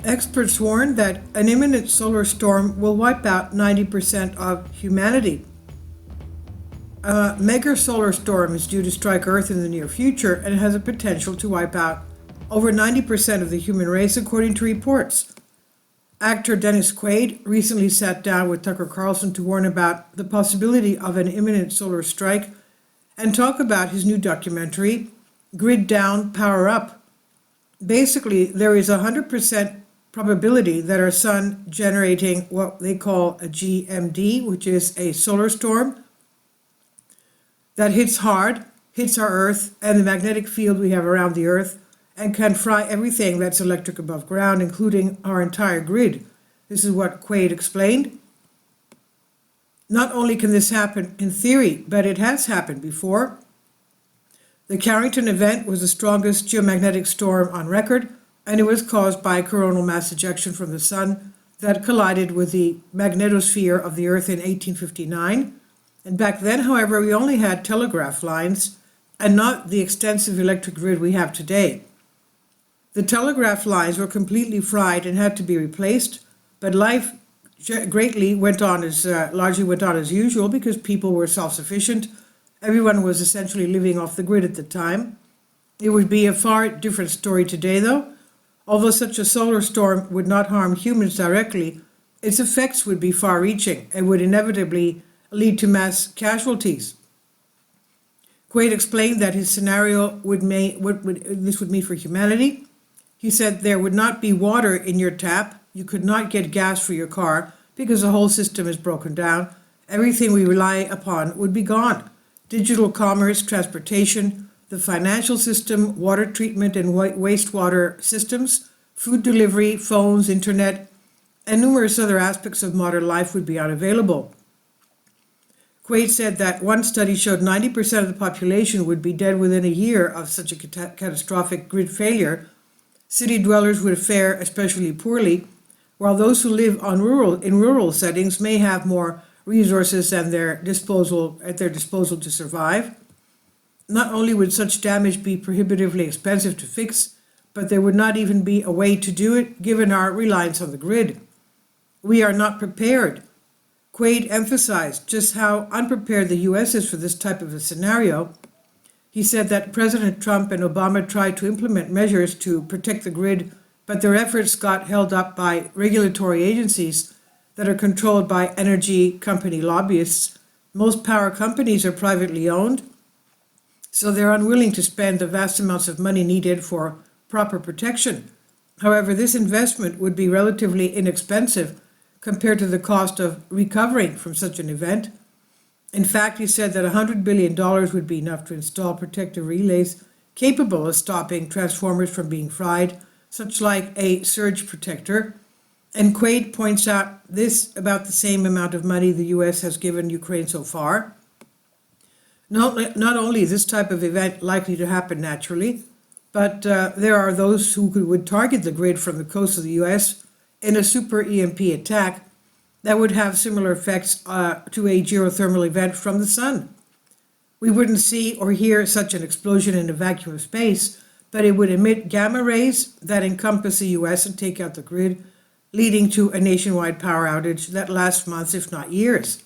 Experts warn that an imminent solar storm will wipe out 90% of humanity. A mega solar storm is due to strike Earth in the near future and has a potential to wipe out over 90% of the human race, according to reports. Actor Dennis Quaid recently sat down with Tucker Carlson to warn about the possibility of an imminent solar strike and talk about his new documentary, Grid Down, Power Up. Basically, there is a 100% probability that our sun generating what they call a GMD, which is a solar storm that hits hard, hits our Earth and the magnetic field we have around the Earth, and can fry everything that's electric above ground, including our entire grid. This is what Quaid explained. Not only can this happen in theory, but it has happened before. The Carrington event was the strongest geomagnetic storm on record, and it was caused by coronal mass ejection from the sun that collided with the magnetosphere of the Earth in 1859. And back then, however, we only had telegraph lines and not the extensive electric grid we have today. The telegraph lines were completely fried and had to be replaced, but life largely went on as usual because people were self-sufficient. Everyone was essentially living off the grid at the time. It would be a far different story today, though. Although such a solar storm would not harm humans directly, its effects would be far-reaching and would inevitably lead to mass casualties. Quaid explained that his scenario would mean for humanity. He said there would not be water in your tap. You could not get gas for your car because the whole system is broken down. Everything we rely upon would be gone. Digital commerce, transportation, the financial system, water treatment and wastewater systems, food delivery, phones, internet, and numerous other aspects of modern life would be unavailable. Quaid said that one study showed 90% of the population would be dead within a year of such a catastrophic grid failure. City dwellers would fare especially poorly, while those who live in rural settings may have more resources at their disposal to survive. Not only would such damage be prohibitively expensive to fix, but there would not even be a way to do it given our reliance on the grid. We are not prepared. Quaid emphasized just how unprepared the U.S. is for this type of a scenario. He said that President Trump and Obama tried to implement measures to protect the grid, but their efforts got held up by regulatory agencies that are controlled by energy company lobbyists. Most power companies are privately owned, so they're unwilling to spend the vast amounts of money needed for proper protection. However, this investment would be relatively inexpensive compared to the cost of recovering from such an event. In fact, he said that $100 billion would be enough to install protective relays capable of stopping transformers from being fried, such like a surge protector. And Quaid points out this about the same amount of money the U.S. has given Ukraine so far. Not only is this type of event likely to happen naturally, but there are those who would target the grid from the coast of the U.S. in a super EMP attack that would have similar effects to a geothermal event from the sun. We wouldn't see or hear such an explosion in a vacuum of space, but it would emit gamma rays that encompass the U.S. and take out the grid, leading to a nationwide power outage that lasts months, if not years.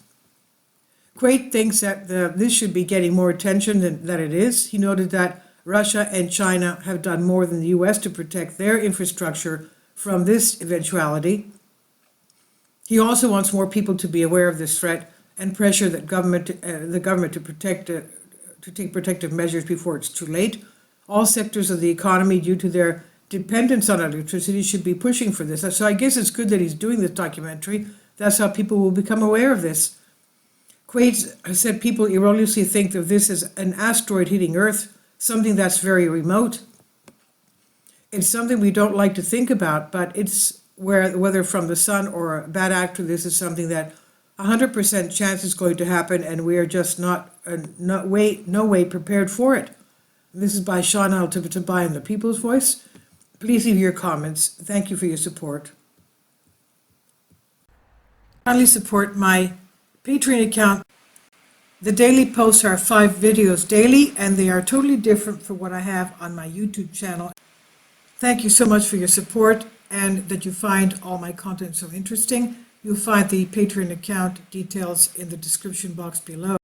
Quaid thinks that this should be getting more attention than it is. He noted that Russia and China have done more than the U.S. to protect their infrastructure from this eventuality. He also wants more people to be aware of this threat and pressure the government to take protective measures before it's too late. All sectors of the economy, due to their dependence on electricity, should be pushing for this. So I guess it's good that he's doing this documentary. That's how people will become aware of this. Quaid said people erroneously think of this as an asteroid hitting Earth, something that's very remote. It's something we don't like to think about, but it's whether from the sun or a bad actor, this is something that 100% chance is going to happen, and we are just no way prepared for it. This is by Sean Al-Tabai in The People's Voice. Please leave your comments. Thank you for your support. Kindly support my Patreon account. The daily posts are 5 videos daily, and they are totally different from what I have on my YouTube channel. Thank you so much for your support. and that you find all my content so interesting. You'll find the Patreon account details in the description box below.